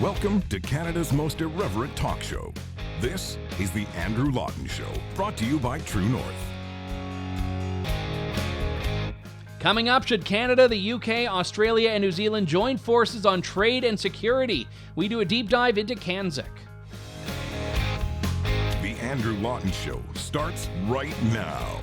Welcome to Canada's most irreverent talk show. This is the Andrew Lawton Show, brought to you by True North. Coming up, should Canada, the UK, Australia, and New Zealand join forces on trade and security? We do a deep dive into CANZUK. The Andrew Lawton Show starts right now.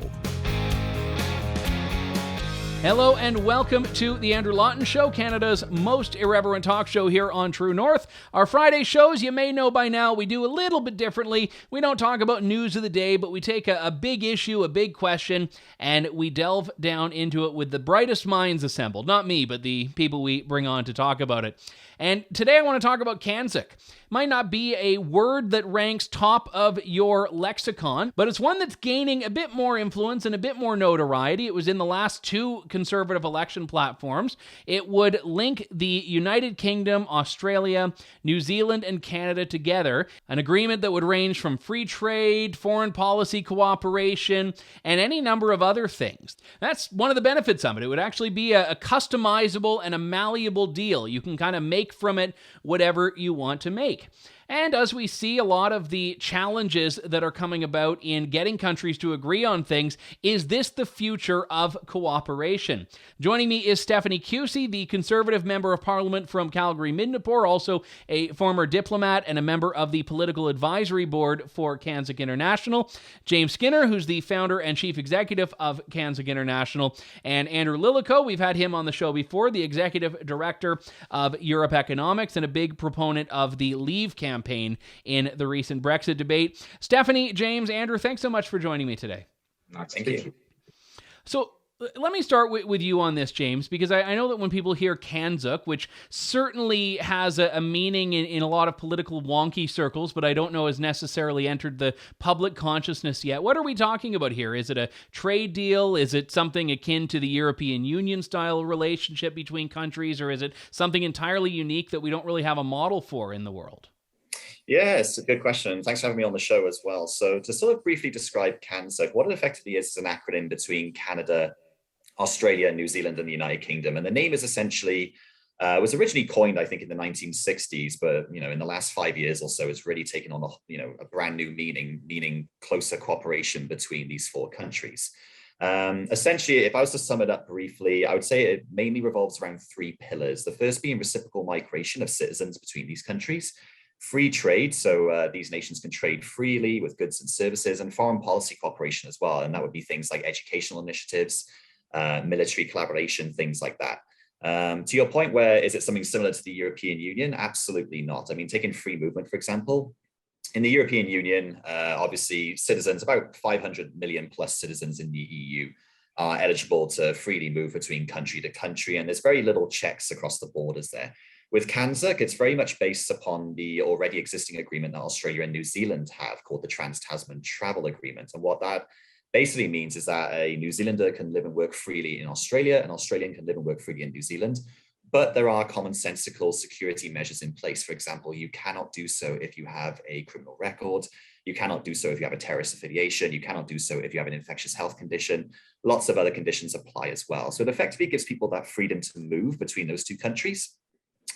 Hello and welcome to the Andrew Lawton Show, Canada's most irreverent talk show here on True North. Our Friday shows, you may know by now, we do a little bit differently. We don't talk about news of the day, but we take a big issue, a big question, and we delve down into it with the brightest minds assembled. Not me, but the people we bring on to talk about it. And today I want to talk about CANZUK. Might not be a word that ranks top of your lexicon, but it's one that's gaining a bit more influence and a bit more notoriety. It was in the last two Conservative election platforms. It would link the United Kingdom, Australia, New Zealand, and Canada together. An agreement that would range from free trade, foreign policy cooperation, and any number of other things. That's one of the benefits of it. It would actually be a customizable and a malleable deal. You can kind of make from it whatever you want to make. And as we see, a lot of the challenges that are coming about in getting countries to agree on things, is this the future of cooperation? Joining me is Stephanie Kusie, the Conservative Member of Parliament from Calgary-Midnapore, also a former diplomat and a member of the Political Advisory Board for CANZUK International. James Skinner, who's the founder and chief executive of CANZUK International. And Andrew Lilico, we've had him on the show before, the executive director of Europe Economics and a big proponent of the Leave campaign in the recent Brexit debate. Stephanie, James, Andrew, thanks so much for joining me today. Thank you. So let me start with you on this, James, because I know that when people hear CANZUK, which certainly has a meaning in a lot of political wonky circles, but I don't know has necessarily entered the public consciousness yet. What are we talking about here? Is it a trade deal? Is it something akin to the European Union style relationship between countries? Or is it something entirely unique that we don't really have a model for in the world? Yeah, it's a good question. Thanks for having me on the show as well. So to sort of briefly describe CANZUK, what it effectively is an acronym between Canada, Australia, New Zealand, and the United Kingdom. And the name is essentially, was originally coined, I think, in the 1960s, but, in the last 5 years or so, it's really taken on a brand new meaning closer cooperation between these four countries. Essentially, if I was to sum it up briefly, I would say it mainly revolves around three pillars. The first being reciprocal migration of citizens between these countries. Free trade, so these nations can trade freely with goods and services, and foreign policy cooperation as well. And that would be things like educational initiatives, military collaboration, things like that. To your point, where is it something similar to the European Union? Absolutely not. I mean, taking free movement, for example, in the European Union, obviously citizens, about 500 million plus citizens in the EU are eligible to freely move between country to country, and there's very little checks across the borders there. With CANZUK, it's very much based upon the already existing agreement that Australia and New Zealand have called the Trans-Tasman Travel Agreement. And what that basically means is that a New Zealander can live and work freely in Australia, and Australian can live and work freely in New Zealand. But there are commonsensical security measures in place. For example, you cannot do so if you have a criminal record. You cannot do so if you have a terrorist affiliation. You cannot do so if you have an infectious health condition. Lots of other conditions apply as well. So it effectively gives people that freedom to move between those two countries,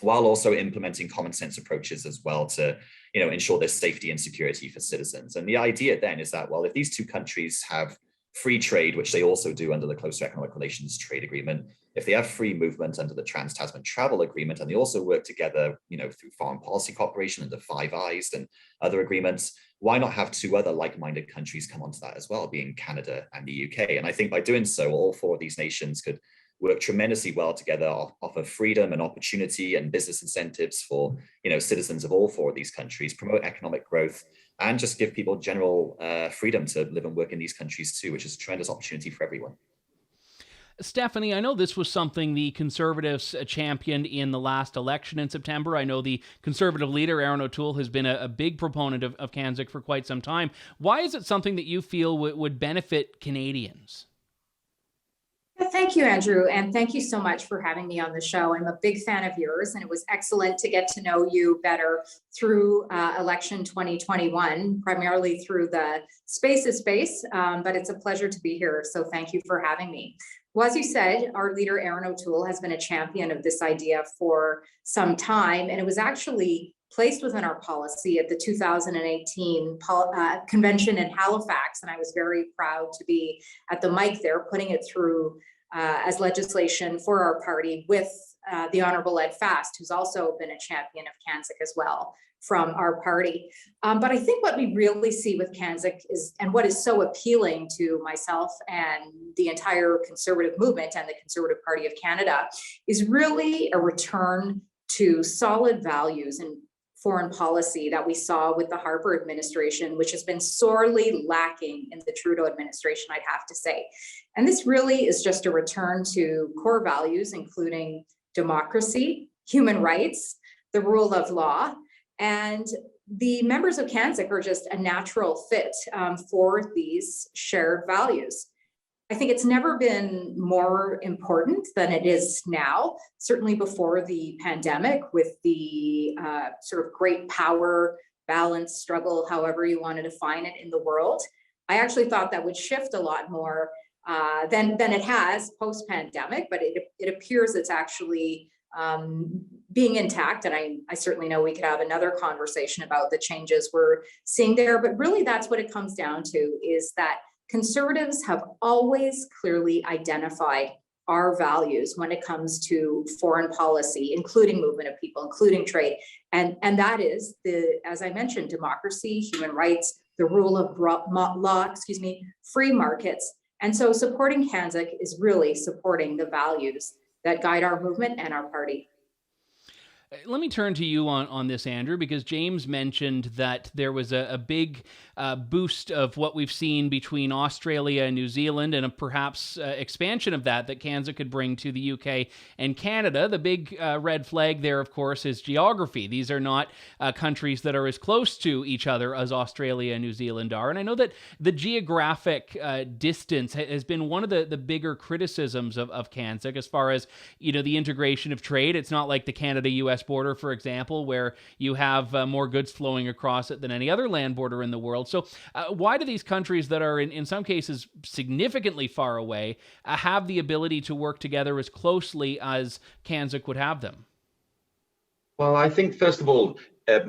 while also implementing common sense approaches as well to, ensure there's safety and security for citizens. And the idea then is that, well, if these two countries have free trade, which they also do under the Closer Economic Relations Trade Agreement, if they have free movement under the Trans-Tasman Travel Agreement, and they also work together, through foreign policy cooperation under Five Eyes and other agreements, why not have two other like-minded countries come onto that as well, being Canada and the UK? And I think by doing so, all four of these nations could work tremendously well together, offer freedom and opportunity and business incentives for citizens of all four of these countries, promote economic growth, and just give people general freedom to live and work in these countries too, which is a tremendous opportunity for everyone. Stephanie, I know this was something the Conservatives championed in the last election in September. I know the Conservative leader, Aaron O'Toole, has been a big proponent of CANZUK for quite some time. Why is it something that you feel would benefit Canadians? Thank you, Andrew, and thank you so much for having me on the show. I'm a big fan of yours, and it was excellent to get to know you better through election 2021, primarily through the Spaces space, but it's a pleasure to be here, so thank you for having me. Well, as you said, our leader, Aaron O'Toole, has been a champion of this idea for some time, and it was actually placed within our policy at the 2018 convention in Halifax, and I was very proud to be at the mic there, putting it through as legislation for our party with the Honourable Ed Fast, who's also been a champion of CANZUK as well from our party. But I think what we really see with CANZUK is, and what is so appealing to myself and the entire Conservative movement and the Conservative Party of Canada, is really a return to solid values and foreign policy that we saw with the Harper administration, which has been sorely lacking in the Trudeau administration, I'd have to say. And this really is just a return to core values, including democracy, human rights, the rule of law, and the members of CANZUK are just a natural fit for these shared values. I think it's never been more important than it is now, certainly before the pandemic, with the sort of great power balance struggle, however you want to define it, in the world. I actually thought that would shift a lot more than it has post-pandemic, but it appears it's actually being intact. And I certainly know we could have another conversation about the changes we're seeing there, but really that's what it comes down to, is that Conservatives have always clearly identified our values when it comes to foreign policy, including movement of people, including trade. And that is, as I mentioned, democracy, human rights, the rule of law, free markets. And so supporting CANZUK is really supporting the values that guide our movement and our party. Let me turn to you on this, Andrew, because James mentioned that there was a big boost of what we've seen between Australia and New Zealand, and a perhaps expansion of that CANZUK could bring to the UK and Canada. The big red flag there, of course, is geography. These are not countries that are as close to each other as Australia and New Zealand are. And I know that the geographic distance has been one of the bigger criticisms of CANZUK as far as, the integration of trade. It's not like the Canada-US border, for example, where you have more goods flowing across it than any other land border in the world. So why do these countries that are in some cases significantly far away have the ability to work together as closely as CANZUK would have them? Well, I think, first of all, there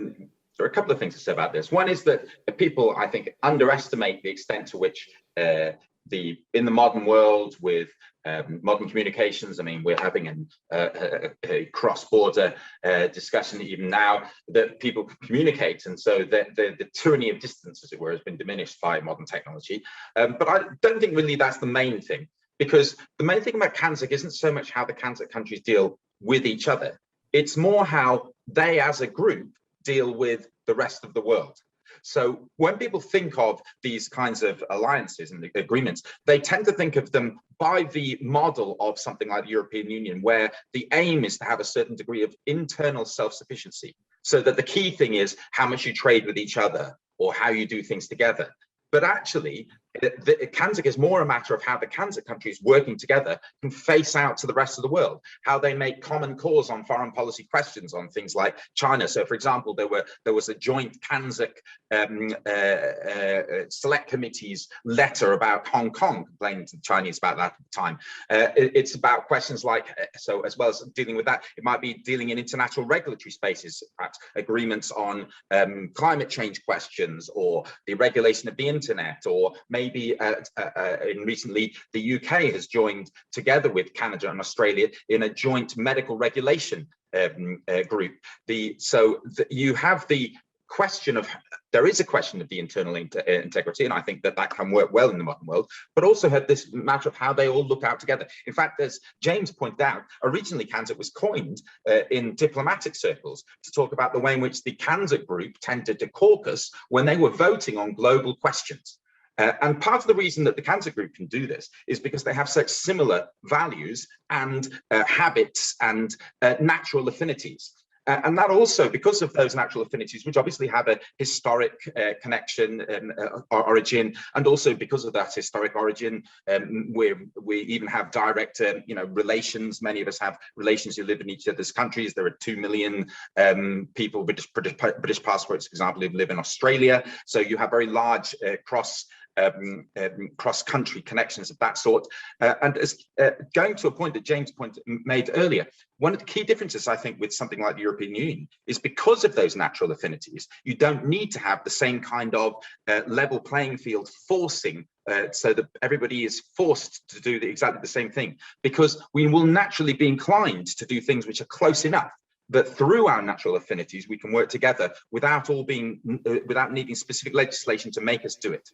are a couple of things to say about this. One is that people, I think, underestimate the extent to which in the modern world with modern communications, we're having a cross-border discussion even now, that people can communicate, and so the tyranny of distance, as it were, has been diminished by modern technology. But I don't think really that's the main thing, because the main thing about CANZUK isn't so much how the CANZUK countries deal with each other. It's more how they as a group deal with the rest of the world. So when people think of these kinds of alliances and agreements, they tend to think of them by the model of something like the European Union, where the aim is to have a certain degree of internal self-sufficiency, so that the key thing is how much you trade with each other or how you do things together. But actually, the CANZUK is more a matter of how the CANZUK countries working together can face out to the rest of the world, how they make common cause on foreign policy questions on things like China. So, for example, there was a joint CANZUK select committee's letter about Hong Kong, complaining to the Chinese about that at the time. It's about questions like, so as well as dealing with that, it might be dealing in international regulatory spaces, perhaps agreements on climate change questions, or the regulation of the internet, or maybe recently the UK has joined together with Canada and Australia in a joint medical regulation group. You have the question of, there is a question of the internal integrity, and I think that can work well in the modern world, but also had this matter of how they all look out together. In fact, as James pointed out, originally CANZUK was coined in diplomatic circles to talk about the way in which the CANZUK group tended to caucus when they were voting on global questions. And part of the reason that the CANZUK group can do this is because they have such similar values and habits and natural affinities. And that also, because of those natural affinities, which obviously have a historic connection and origin, and also because of that historic origin, we even have direct, relations. Many of us have relations who live in each other's countries. There are 2 million people with British passports, for example, who live in Australia. So you have very large cross cross-country connections of that sort. And as going to a point that James made earlier, one of the key differences, I think, with something like the European Union is because of those natural affinities, you don't need to have the same kind of level playing field forcing so that everybody is forced to do exactly the same thing, because we will naturally be inclined to do things which are close enough that through our natural affinities we can work together without needing specific legislation to make us do it.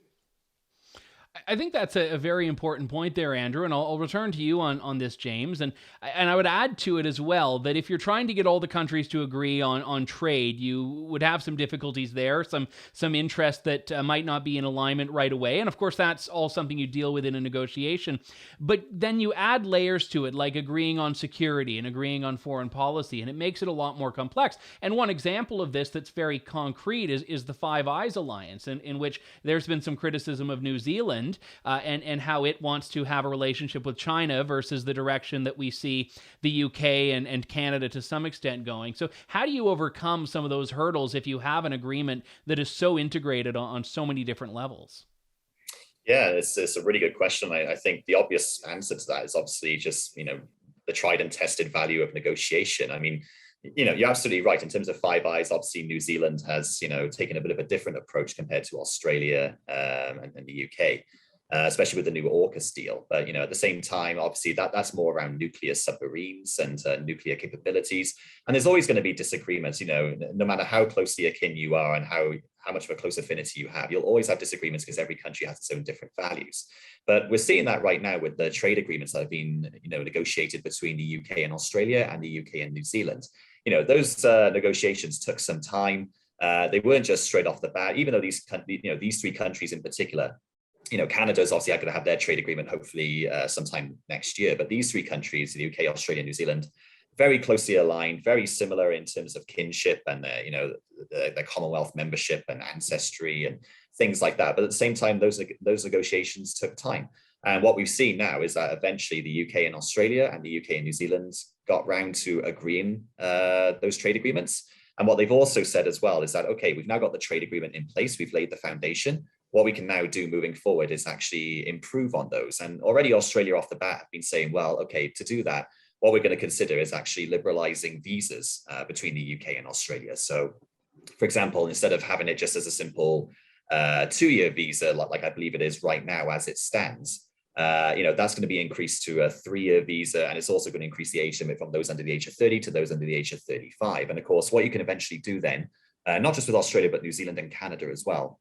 I think that's a very important point there, Andrew, and I'll return to you on this, James. And I would add to it as well that if you're trying to get all the countries to agree on trade, you would have some difficulties there, some interest that might not be in alignment right away. And of course, that's all something you deal with in a negotiation. But then you add layers to it, like agreeing on security and agreeing on foreign policy, and it makes it a lot more complex. And one example of this that's very concrete is the Five Eyes alliance, in which there's been some criticism of New Zealand and how it wants to have a relationship with China versus the direction that we see the UK and Canada to some extent going. So how do you overcome some of those hurdles if you have an agreement that is so integrated on so many different levels? Yeah, it's a really good question. I think the obvious answer to that is obviously just, the tried and tested value of negotiation. I mean, you're absolutely right. In terms of Five Eyes, obviously New Zealand has, taken a bit of a different approach compared to Australia and the UK, especially with the new AUKUS deal. But, at the same time, obviously that's more around nuclear submarines and nuclear capabilities. And there's always going to be disagreements, no matter how closely akin you are and how much of a close affinity you have, you'll always have disagreements because every country has its own different values. But we're seeing that right now with the trade agreements that have been, negotiated between the UK and Australia and the UK and New Zealand. Those negotiations took some time. They weren't just straight off the bat, even though these three countries in particular, Canada's obviously going to have their trade agreement hopefully sometime next year. But these three countries, the UK, Australia, New Zealand, very closely aligned, very similar in terms of kinship and their Commonwealth membership and ancestry and things like that. But at the same time, those negotiations took time. And what we've seen now is that eventually the UK and Australia and the UK and New Zealand got round to agreeing those trade agreements. And what they've also said as well is that, okay, we've now got the trade agreement in place. We've laid the foundation. What we can now do moving forward is actually improve on those. And already Australia off the bat have been saying, well, okay, to do that, what we're going to consider is actually liberalizing visas between the UK and Australia. So, for example, instead of having it just as a simple 2-year visa, like I believe it is right now as it stands, that's going to be increased to a 3-year visa, and it's also going to increase the age limit from those under the age of 30 to those under the age of 35. And of course, what you can eventually do then, not just with Australia, but New Zealand and Canada as well,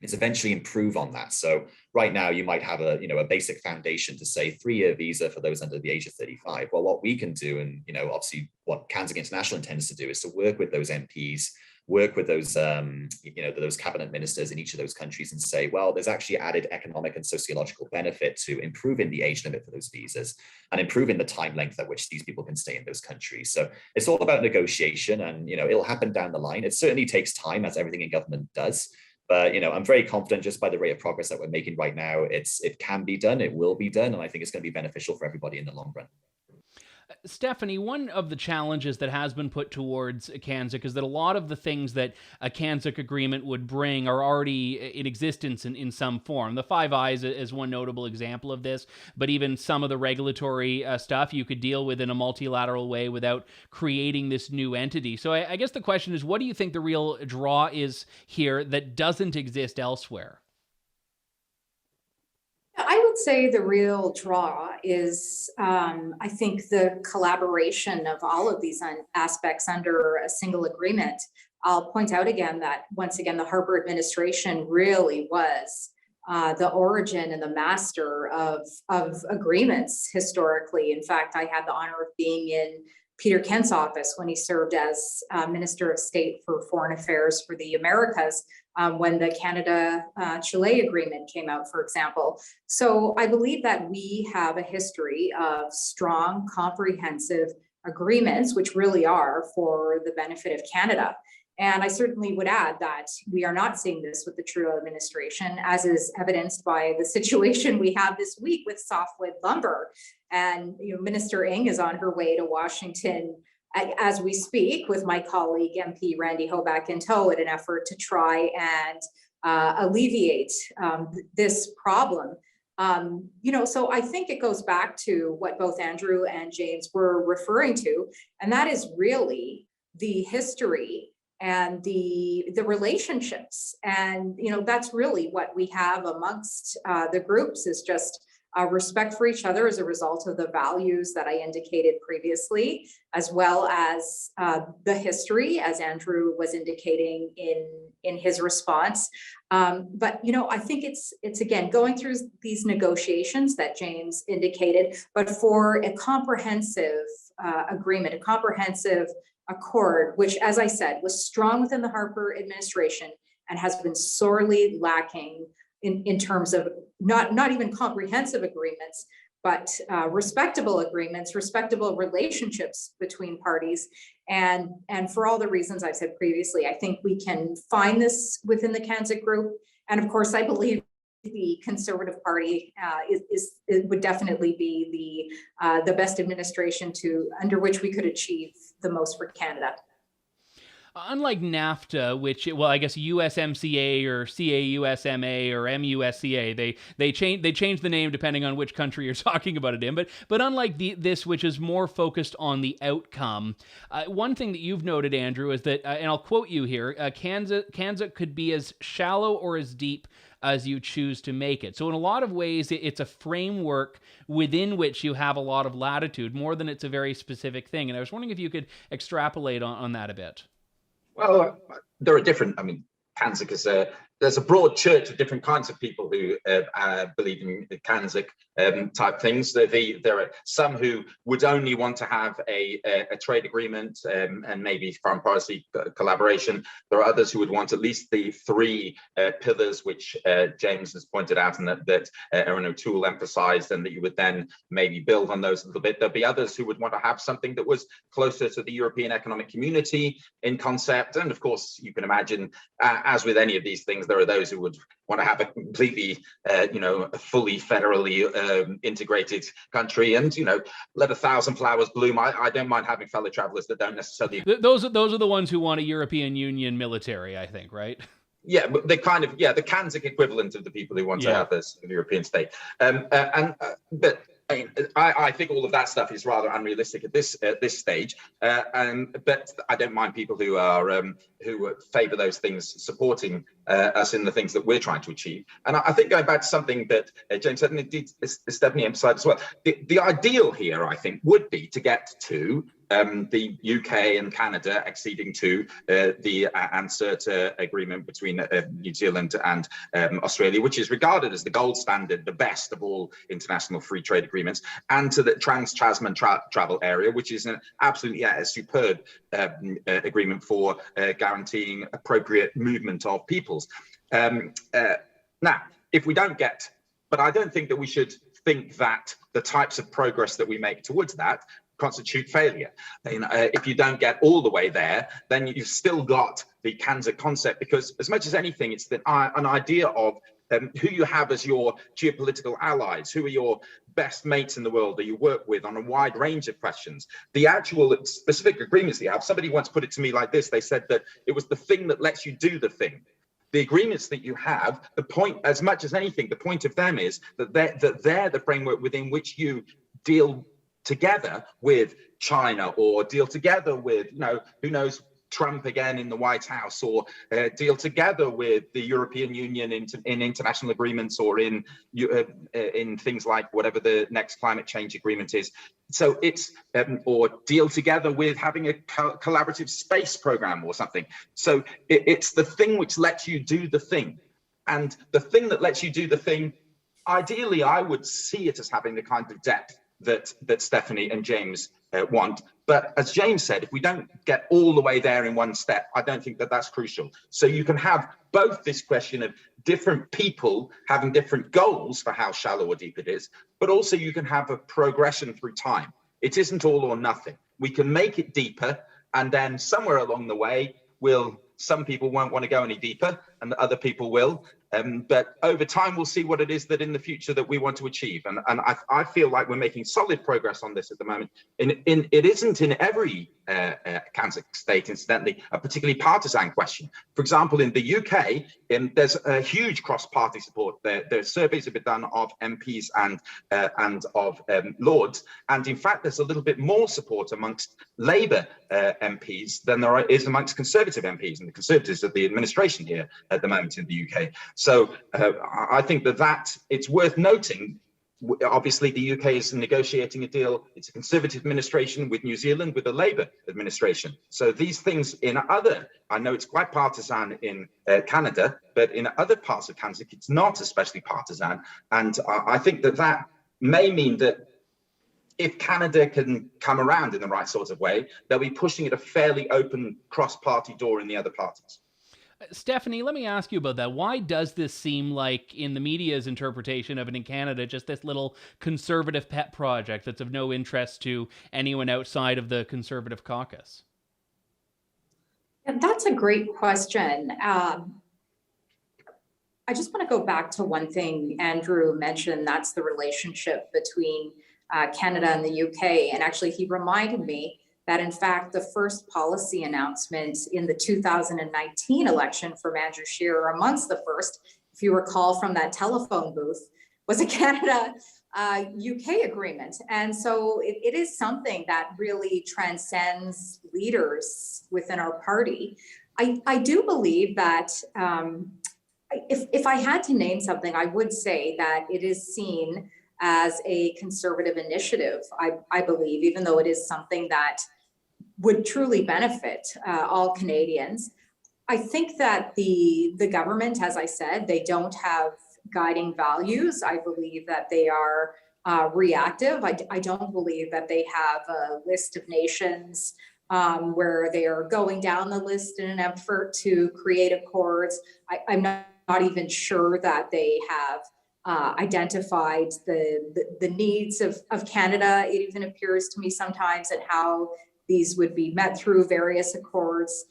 is eventually improve on that. So right now you might have a basic foundation to say 3-year visa for those under the age of 35. Well, what we can do, and obviously what CANZUK International intends to do, is to work with those MPs, work with those those cabinet ministers in each of those countries and say, well, there's actually added economic and sociological benefit to improving the age limit for those visas and improving the time length at which these people can stay in those countries. So it's all about negotiation, and it'll happen down the line. It certainly takes time, as everything in government does. But I'm very confident just by the rate of progress that we're making right now, it can be done, it will be done, and I think it's going to be beneficial for everybody in the long run. Stephanie, one of the challenges that has been put towards CANZUK is that a lot of the things that a CANZUK agreement would bring are already in existence in some form. The Five Eyes is one notable example of this, but even some of the regulatory stuff you could deal with in a multilateral way without creating this new entity. So I guess the question is, what do you think the real draw is here that doesn't exist elsewhere? I would say the real draw is, I think, the collaboration of all of these aspects under a single agreement. I'll point out again that, once again, the Harper administration really was the origin and the master of agreements historically. In fact, I had the honor of being in Peter Kent's office when he served as Minister of State for Foreign Affairs for the Americas, when the Canada-Chile agreement came out, for example. So I believe that we have a history of strong, comprehensive agreements, which really are for the benefit of Canada. And I certainly would add that we are not seeing this with the Trudeau administration, as is evidenced by the situation we have this week with softwood lumber. And Minister Ng is on her way to Washington as we speak, with my colleague MP Randy Hoback in tow, in an effort to try and alleviate this problem. So I think it goes back to what both Andrew and James were referring to, and that is really the history and the relationships. And, that's really what we have amongst the groups, is just respect for each other as a result of the values that I indicated previously, as well as the history, as Andrew was indicating in his response. But I think it's again going through these negotiations that James indicated, but for a comprehensive agreement, a comprehensive accord, which, as I said, was strong within the Harper administration and has been sorely lacking in terms of not even comprehensive agreements, but respectable agreements, respectable relationships between parties. And for all the reasons I've said previously, I think we can find this within the CANZUK group. And of course, I believe the Conservative Party would definitely be the best administration under which we could achieve the most for Canada. Unlike NAFTA, which, well, I guess USMCA or CAUSMA or MUSCA, they change the name depending on which country you're talking about it in. But unlike this, which is more focused on the outcome, one thing that you've noted, Andrew, is that, and I'll quote you here, CANZUK could be as shallow or as deep as you choose to make it. So in a lot of ways, it's a framework within which you have a lot of latitude, more than it's a very specific thing. And I was wondering if you could extrapolate on that a bit. Well, there are different, CANZUK is there's a broad church of different kinds of people who believe in the CANZUK type things. There are some who would only want to have a trade agreement and maybe foreign policy collaboration. There are others who would want at least the three pillars, which James has pointed out and that Erin O'Toole emphasized, and that you would then maybe build on those a little bit. There'll be others who would want to have something that was closer to the European Economic Community in concept. And of course, you can imagine, as with any of these things, there are those who would want to have a completely, fully federally integrated country, and let 1,000 flowers bloom. I don't mind having fellow travelers that don't necessarily. Those are the ones who want a European Union military, I think, right? Yeah, but they kind of, the CANZUK equivalent of the people who want to have this European state. But I think all of that stuff is rather unrealistic at this stage. But I don't mind people who are who favour those things supporting us in the things that we're trying to achieve. And I think going back to something that James said, and indeed Stephanie emphasised as well, the ideal here, I think, would be to get to the UK and Canada acceding to the ANZUK agreement between New Zealand and Australia, which is regarded as the gold standard, the best of all international free trade agreements, and to the Trans-Tasman travel area, which is an absolutely a superb agreement for guaranteeing appropriate movement of peoples. Now, if we don't get, but I don't think that we should think that the types of progress that we make towards that constitute failure. If you don't get all the way there, then you've still got the CANZUK concept, because as much as anything, it's an idea of who you have as your geopolitical allies, who are your best mates in the world that you work with on a wide range of questions. The actual specific agreements that you have, somebody once put it to me like this, they said that it was the thing that lets you do the thing. The agreements that you have, the point, as much as anything, the point of them is that they're the framework within which you deal together with China, or deal together with, who knows, Trump again in the White House, or deal together with the European Union in international agreements, or in things like whatever the next climate change agreement is. So it's, or deal together with having a collaborative space program or something. So it's the thing which lets you do the thing. And the thing that lets you do the thing, ideally, I would see it as having the kind of depth that Stephanie and James want. But as James said, if we don't get all the way there in one step, I don't think that that's crucial. So you can have both this question of different people having different goals for how shallow or deep it is, but also you can have a progression through time. It isn't all or nothing. We can make it deeper, and then somewhere along the way, some people won't want to go any deeper and other people will. But over time, we'll see what it is that in the future that we want to achieve. And I feel like we're making solid progress on this at the moment. It isn't in every CANZUK state, incidentally, a particularly partisan question. For example, in the UK, there's a huge cross-party support. The surveys have been done of MPs and of Lords, and in fact, there's a little bit more support amongst Labour MPs than there is amongst Conservative MPs, and the Conservatives are the administration here at the moment in the UK. So I think that it's worth noting. Obviously, the UK is negotiating a deal. It's a Conservative administration with New Zealand, with a Labour administration. So these things I know it's quite partisan in Canada, but in other parts of CANZUK, it's not especially partisan. And I think that may mean that if Canada can come around in the right sort of way, they'll be pushing at a fairly open cross-party door in the other parties. Stephanie, let me ask you about that. Why does this seem like, in the media's interpretation of it in Canada, just this little conservative pet project that's of no interest to anyone outside of the Conservative caucus? And that's a great question. I just want to go back to one thing Andrew mentioned, that's the relationship between Canada and the UK. And actually, he reminded me that, in fact, the first policy announcement in the 2019 election from Andrew Scheer, amongst the first, if you recall from that telephone booth, was a Canada-UK agreement. And so it is something that really transcends leaders within our party. I do believe that if I had to name something, I would say that it is seen as a conservative initiative, I believe, even though it is something that would truly benefit all Canadians. I think that the government, as I said, they don't have guiding values. I believe that they are reactive. I don't believe that they have a list of nations where they are going down the list in an effort to create accords. I'm not even sure that they have identified the needs of Canada. It even appears to me sometimes at how these would be met through various accords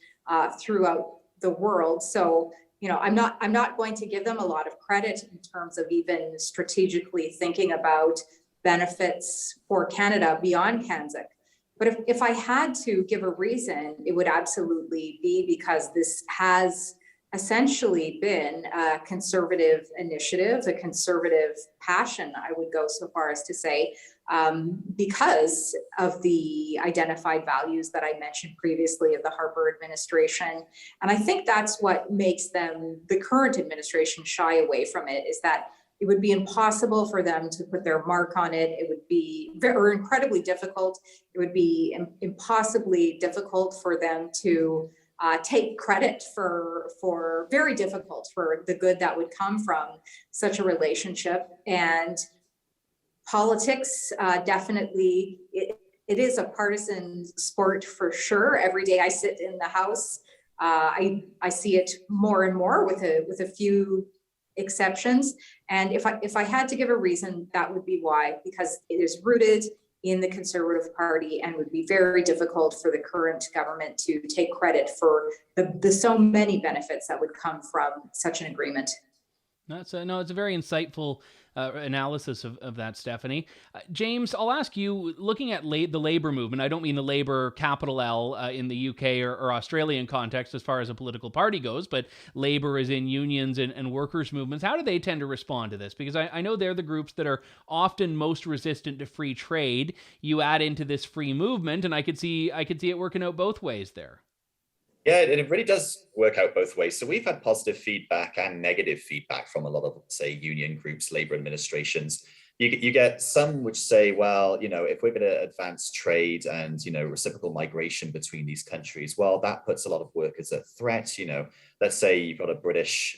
throughout the world. So, I'm not going to give them a lot of credit in terms of even strategically thinking about benefits for Canada beyond CANZUK. But if I had to give a reason, it would absolutely be because this has essentially been a conservative initiative, a conservative passion, I would go so far as to say, because of the identified values that I mentioned previously of the Harper administration. And I think that's what makes the current administration, shy away from it, is that it would be impossible for them to put their mark on it. It would be incredibly difficult. It would be impossibly difficult for them to take credit for very difficult for the good that would come from such a relationship. And politics, definitely, it is a partisan sport for sure. Every day I sit in the House, I see it more and more with a few exceptions. And if I had to give a reason, that would be why, because it is rooted in the Conservative Party and would be very difficult for the current government to take credit for the so many benefits that would come from such an agreement. It's a very insightful analysis of that, Stephanie. James, I'll ask you, looking at the labor movement, I don't mean the labor capital L in the UK or Australian context as far as a political party goes, but labor is in unions and workers' movements. How do they tend to respond to this? Because I know they're the groups that are often most resistant to free trade. You add into this free movement, and I could see it working out both ways there. Yeah, and it really does work out both ways. So we've had positive feedback and negative feedback from a lot of, say, union groups, labor administrations. You get some which say, well, if we're going to advance trade and, reciprocal migration between these countries, well, that puts a lot of workers at threat. Let's say you've got a British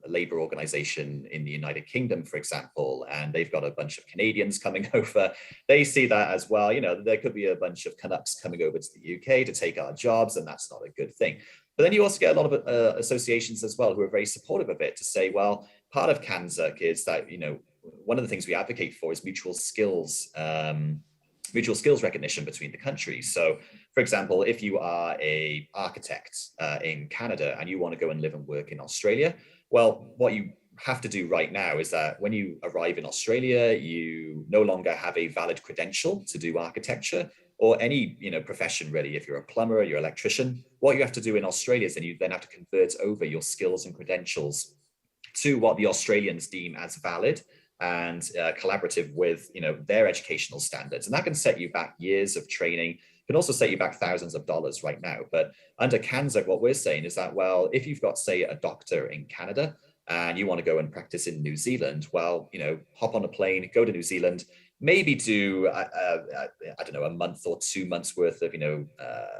labor organization in the United Kingdom, for example, and they've got a bunch of Canadians coming over. They see that as well. There could be a bunch of Canucks coming over to the UK to take our jobs, and that's not a good thing. But then you also get a lot of associations as well who are very supportive of it, to say, well, part of CANZUK is that, one of the things we advocate for is mutual skills recognition between the countries. So, for example, if you are an architect in Canada and you want to go and live and work in Australia, Well, what you have to do right now is that when you arrive in Australia, you no longer have a valid credential to do architecture or any profession really. If you're a plumber, you're an electrician, what you have to do in Australia is then you have to convert over your skills and credentials to what the Australians deem as valid and collaborative with their educational standards. And that can set you back years of training, can also set you back thousands of dollars right now. But under CANZUK, what we're saying is that, well, if you've got, say, a doctor in Canada and you want to go and practice in New Zealand, well, hop on a plane, go to New Zealand, maybe do, I don't know, a month or 2 months worth of,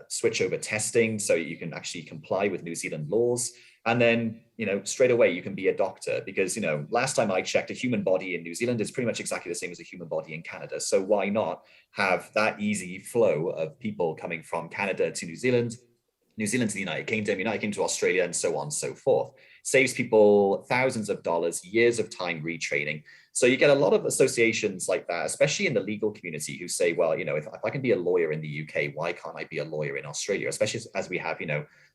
switch over testing so you can actually comply with New Zealand laws. And then, straight away you can be a doctor because, last time I checked, a human body in New Zealand is pretty much exactly the same as a human body in Canada. So why not have that easy flow of people coming from Canada to New Zealand to the United Kingdom to Australia, and so on and so forth. Saves people thousands of dollars, years of time retraining. So you get a lot of associations like that, especially in the legal community, who say, well, if I can be a lawyer in the UK, why can't I be a lawyer in Australia? Especially as we have,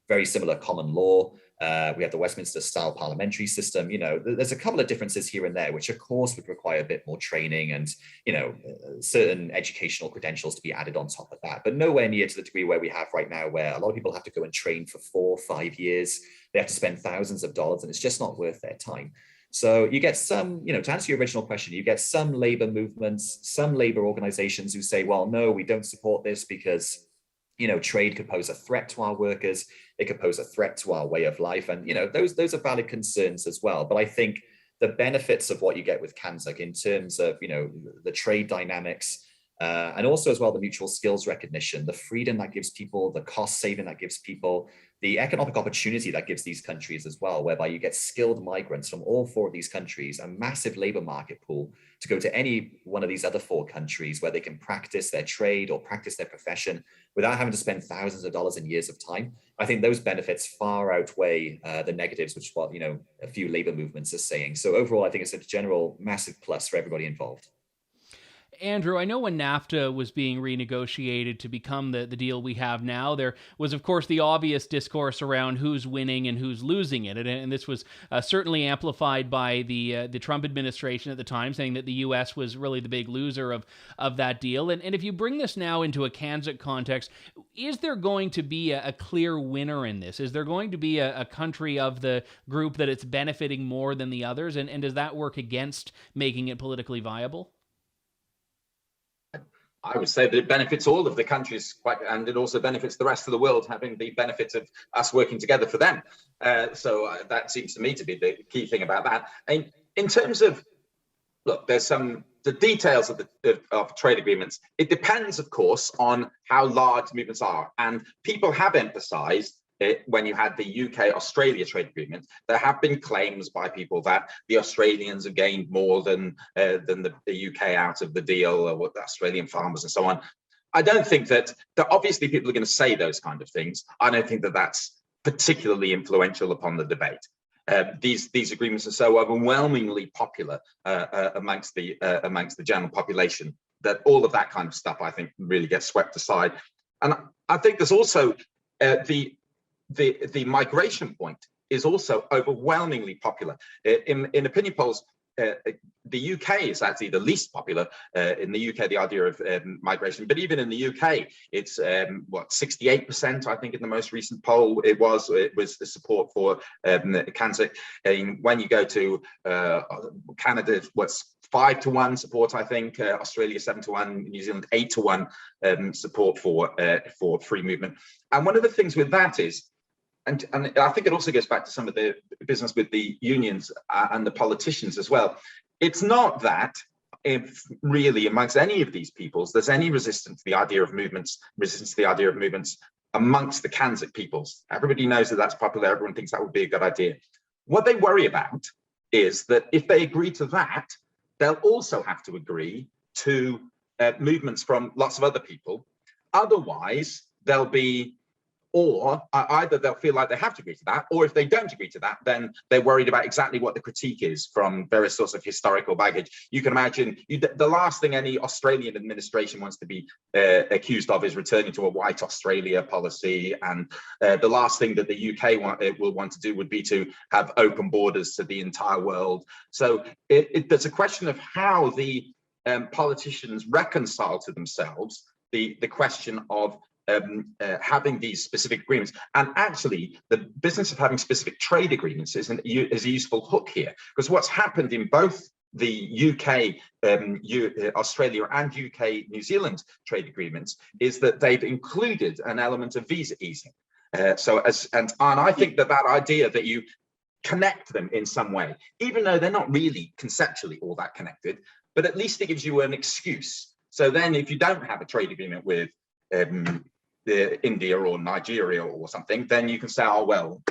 very similar common law. We have the Westminster style parliamentary system. There's a couple of differences here and there, which of course would require a bit more training and, certain educational credentials to be added on top of that, but nowhere near to the degree where we have right now, where a lot of people have to go and train for 4 or 5 years. They have to spend thousands of dollars and it's just not worth their time. So you get some, to answer your original question, you get some labor movements, some labor organizations who say, well, no, we don't support this because trade could pose a threat to our workers. It could pose a threat to our way of life. And, those are valid concerns as well. But I think the benefits of what you get with CANZUK in terms of, the trade dynamics, and also as well, the mutual skills recognition, the freedom that gives people, the cost saving that gives people, the economic opportunity that gives these countries as well, whereby you get skilled migrants from all 4 of these countries, a massive labor market pool to go to any one of these other 4 countries where they can practice their trade or practice their profession without having to spend thousands of dollars and years of time. I think those benefits far outweigh the negatives, which is what, a few labor movements are saying. So overall, I think it's a general massive plus for everybody involved. Andrew, I know when NAFTA was being renegotiated to become the deal we have now, there was, of course, the obvious discourse around who's winning and who's losing it. And this was certainly amplified by the Trump administration at the time, saying that the U.S. was really the big loser of that deal. And if you bring this now into a CANZUK context, is there going to be a clear winner in this? Is there going to be a country of the group that it's benefiting more than the others? And does that work against making it politically viable? I would say that it benefits all of the countries and it also benefits the rest of the world, having the benefit of us working together for them. So that seems to me to be the key thing about that. And in terms of, look, there's the details of trade agreements. It depends, of course, on how large movements are. And people have emphasized when you had the UK-Australia trade agreement, there have been claims by people that the Australians have gained more than the UK out of the deal, or what the Australian farmers and so on. I don't think that obviously people are going to say those kind of things. I don't think that that's particularly influential upon the debate. These agreements are so overwhelmingly popular amongst the general population that all of that kind of stuff, I think, really gets swept aside. And I think there's also the migration point is also overwhelmingly popular. In opinion polls, the UK is actually the least popular. In the UK, the idea of migration, but even in the UK, it's 68%. I think in the most recent poll, it was the support for CANZUK. And when you go to Canada, what's 5-1 support, I think, Australia 7-1, New Zealand 8-1 support for free movement. And one of the things with that is, and I think it also goes back to some of the business with the unions and the politicians as well. It's not that if really amongst any of these peoples, there's any resistance to the idea of movements, amongst the CANZUK peoples. Everybody knows that that's popular. Everyone thinks that would be a good idea. What they worry about is that if they agree to that, they'll also have to agree to movements from lots of other people. Otherwise, there'll be or either they'll feel like they have to agree to that, or if they don't agree to that, then they're worried about exactly what the critique is from various sorts of historical baggage. You can imagine the last thing any Australian administration wants to be accused of is returning to a white Australia policy, and the last thing that the UK will want to do would be to have open borders to the entire world. So there's a question of how the politicians reconcile to themselves the question of having these specific agreements. And actually, the business of having specific trade agreements is a useful hook here, because what's happened in both the UK, Australia and UK, New Zealand trade agreements is that they've included an element of visa easing. And I think that idea that you connect them in some way, even though they're not really conceptually all that connected, but at least it gives you an excuse. So then if you don't have a trade agreement with India or Nigeria or something, then you can say, oh, well,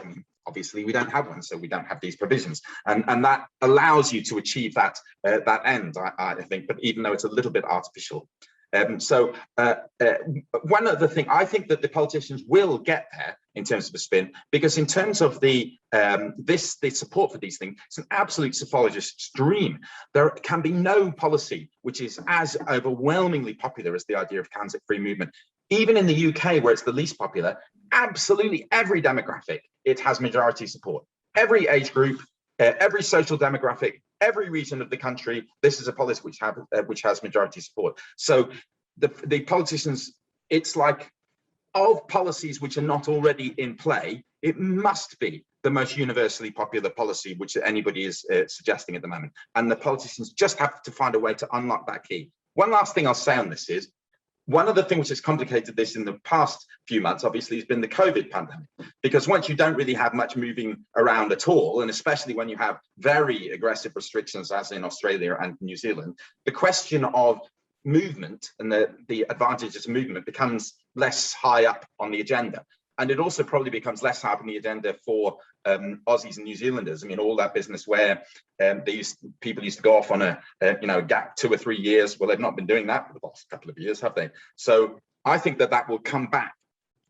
obviously we don't have one, so we don't have these provisions. And that allows you to achieve that end, I think, but even though it's a little bit artificial. One other thing, I think that the politicians will get there in terms of a spin, because in terms of the support for these things, it's an absolute psephologist's dream. There can be no policy which is as overwhelmingly popular as the idea of CANZUK free movement. Even in the UK, where it's the least popular, absolutely every demographic, it has majority support. Every age group, every social demographic, every region of the country, this is a policy which has majority support. So the politicians, it's like, of policies which are not already in play, it must be the most universally popular policy which anybody is suggesting at the moment. And the politicians just have to find a way to unlock that key. One last thing I'll say on this is, one of the things which has complicated this in the past few months, obviously, has been the COVID pandemic. Because once you don't really have much moving around at all, and especially when you have very aggressive restrictions, as in Australia and New Zealand, the question of movement and the advantages of movement becomes less high up on the agenda. And it also probably becomes less high up on the agenda for Aussies and New Zealanders. I mean, all that business where people used to go off on a gap 2 or 3 years. Well, they've not been doing that for the last couple of years, have they? So I think that will come back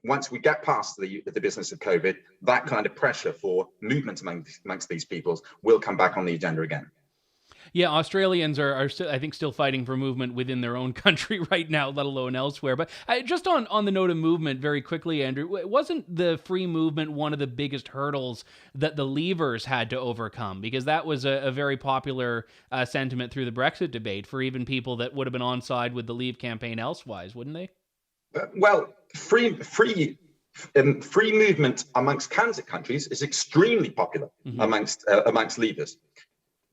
once we get past the business of COVID. That kind of pressure for movement amongst these peoples will come back on the agenda again. Yeah, Australians are still, I think, still fighting for movement within their own country right now, let alone elsewhere. But just on the note of movement, very quickly, Andrew, wasn't the free movement one of the biggest hurdles that the Leavers had to overcome? Because that was a very popular sentiment through the Brexit debate for even people that would have been on side with the Leave campaign elsewise, wouldn't they? Well, free movement amongst CANZUK countries is extremely popular amongst Leavers.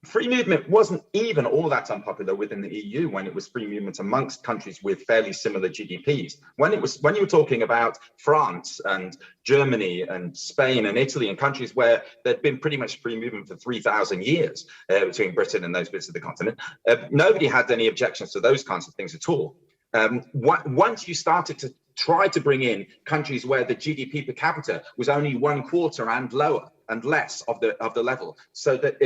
Free movement wasn't even all that unpopular within the EU when it was free movement amongst countries with fairly similar GDPs. When you were talking about France and Germany and Spain and Italy and countries where there'd been pretty much free movement for 3,000 years between Britain and those bits of the continent, nobody had any objections to those kinds of things at all. Once you started to try to bring in countries where the GDP per capita was only 1/4 and lower and less of the level, so that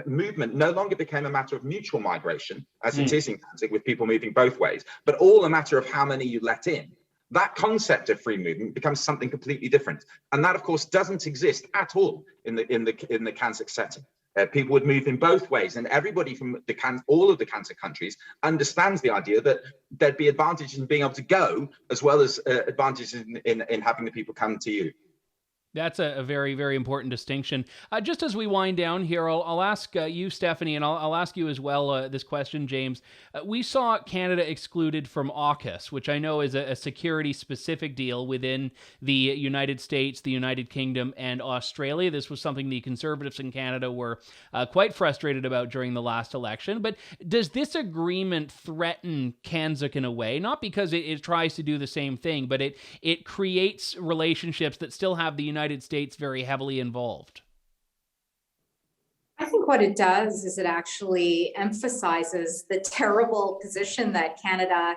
movement no longer became a matter of mutual migration, as it is in CANZUK, with people moving both ways, but all a matter of how many you let in. That concept of free movement becomes something completely different, and that, of course, doesn't exist at all in the CANZUK setting. People would move in both ways, and everybody from all of the CANZUK countries understands the idea that there'd be advantages in being able to go, as well as advantages in having the people come to you. That's a very, very important distinction. Just as we wind down here, I'll ask you, Stephanie, and I'll ask you as well this question, James. We saw Canada excluded from AUKUS, which I know is a security-specific deal within the United States, the United Kingdom, and Australia. This was something the Conservatives in Canada were quite frustrated about during the last election. But does this agreement threaten CANZUK in a way? Not because it tries to do the same thing, but it creates relationships that still have the United States very heavily involved. I think what it does is it actually emphasizes the terrible position that Canada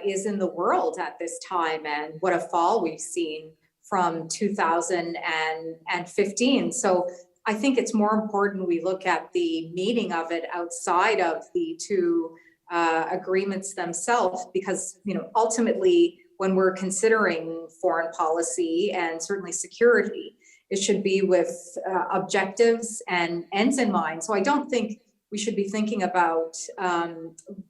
is in the world at this time, and what a fall we've seen from 2015. So I think it's more important we look at the meaning of it outside of the two agreements themselves, because ultimately when we're considering foreign policy and certainly security. It should be with objectives and ends in mind. So I don't think we should be thinking about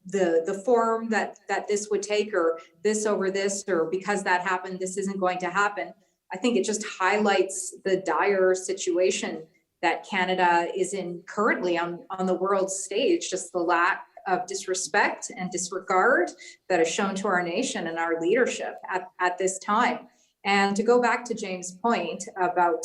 the form that this would take, or this over this, or because that happened, this isn't going to happen. I think it just highlights the dire situation that Canada is in currently on the world stage, just the lack of disrespect and disregard that is shown to our nation and our leadership at this time. And to go back to James' point about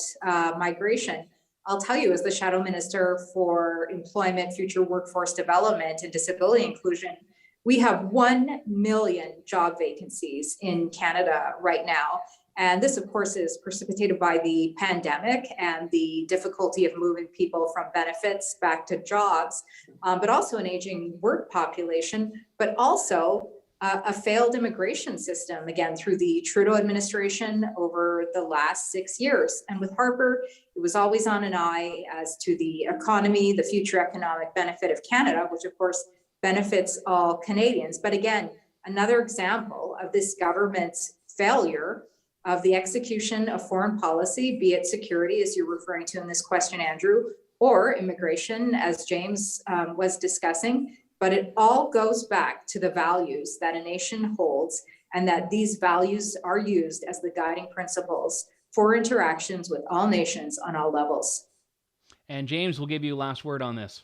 migration, I'll tell you, as the Shadow Minister for Employment, Future Workforce Development and Disability Inclusion, we have 1 million job vacancies in Canada right now. And this, of course, is precipitated by the pandemic and the difficulty of moving people from benefits back to jobs, but also an aging work population, but also a failed immigration system, again, through the Trudeau administration over the last 6 years. And with Harper, it was always on an eye as to the economy, the future economic benefit of Canada, which of course benefits all Canadians. But again, another example of this government's failure of the execution of foreign policy, be it security, as you're referring to in this question, Andrew, or immigration, as James was discussing. But it all goes back to the values that a nation holds, and that these values are used as the guiding principles for interactions with all nations on all levels. And James, will give you last word on this.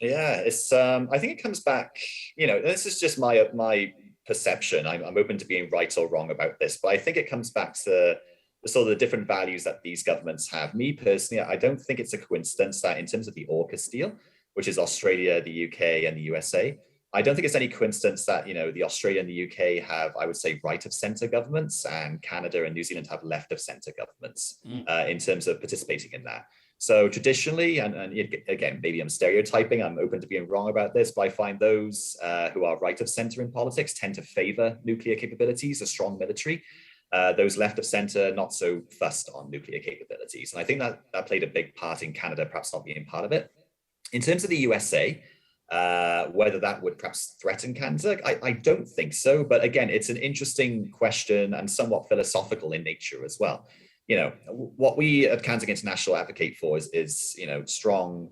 Yeah, it's. I think it comes back. This is just my perception. I'm open to being right or wrong about this, but I think it comes back to the sort of the different values that these governments have. Me personally, I don't think it's a coincidence that in terms of the AUKUS deal, which is Australia, the UK, and the USA, I don't think it's any coincidence that the Australia and the UK have, I would say, right of centre governments, and Canada and New Zealand have left of centre governments in terms of participating in that. So traditionally, and again, maybe I'm stereotyping, I'm open to being wrong about this, but I find those who are right of center in politics tend to favor nuclear capabilities, a strong military. Those left of center, not so fussed on nuclear capabilities. And I think that played a big part in Canada perhaps not being part of it. In terms of the USA, whether that would perhaps threaten CANZUK, I don't think so. But again, it's an interesting question and somewhat philosophical in nature as well. What we at CANZUK International advocate for is strong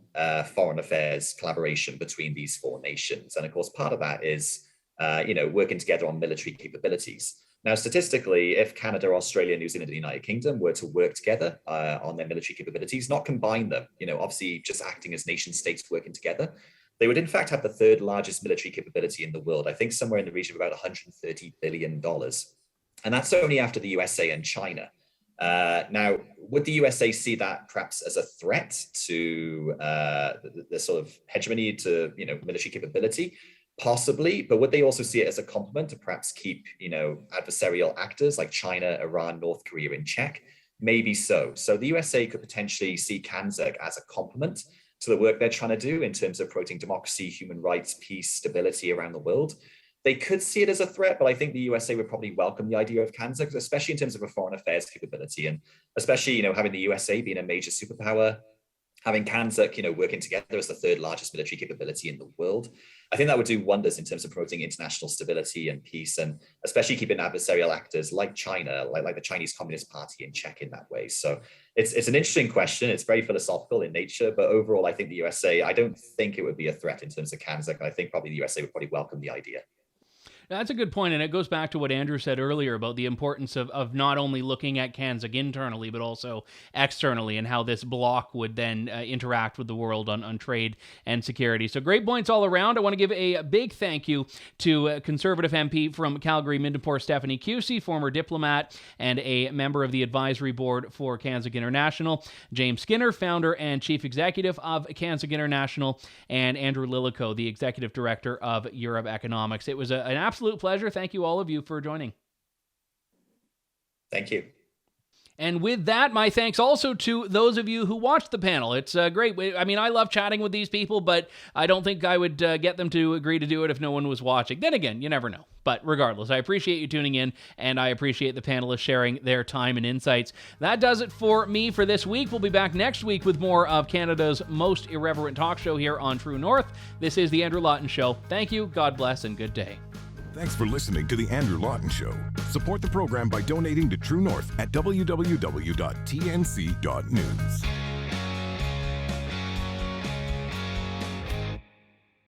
foreign affairs collaboration between these four nations. And of course, part of that is, working together on military capabilities. Now, statistically, if Canada, Australia, New Zealand, and the United Kingdom were to work together on their military capabilities, not combine them, obviously just acting as nation states working together, they would in fact have the third largest military capability in the world. I think somewhere in the region of about $130 billion. And that's only after the USA and China. Now, would the USA see that perhaps as a threat to the sort of hegemony to military capability? Possibly, but would they also see it as a complement to perhaps keep adversarial actors like China, Iran, North Korea in check? Maybe so. So the USA could potentially see CANZUK as a complement to the work they're trying to do in terms of promoting democracy, human rights, peace, stability around the world. They could see it as a threat, but I think the USA would probably welcome the idea of CANZUK, especially in terms of a foreign affairs capability, and especially having the USA being a major superpower, having CANZUK working together as the third largest military capability in the world. I think that would do wonders in terms of promoting international stability and peace, and especially keeping adversarial actors like China, like the Chinese Communist Party, in check in that way. So it's an interesting question. It's very philosophical in nature, but overall, I think the USA, I don't think it would be a threat in terms of CANZUK. I think probably the USA would probably welcome the idea. That's a good point, and it goes back to what Andrew said earlier about the importance of not only looking at CANZUK internally, but also externally, and how this bloc would then interact with the world on trade and security. So great points all around. I want to give a big thank you to Conservative MP from Calgary-Midnapore, Stephanie Kusie, former diplomat and a member of the advisory board for CANZUK International, James Skinner, founder and chief executive of CANZUK International, and Andrew Lilico, the executive director of Europe Economics. It was an absolute pleasure. Thank you, all of you, for joining. Thank you. And with that, my thanks also to those of you who watched the panel. It's great. I mean, I love chatting with these people, but I don't think I would get them to agree to do it if no one was watching. Then again, you never know. But regardless, I appreciate you tuning in, and I appreciate the panelists sharing their time and insights. That does it for me for this week. We'll be back next week with more of Canada's most irreverent talk show here on True North. This is The Andrew Lawton Show. Thank you, God bless, and good day. Thanks for listening to The Andrew Lawton Show. Support the program by donating to True North at www.tnc.news.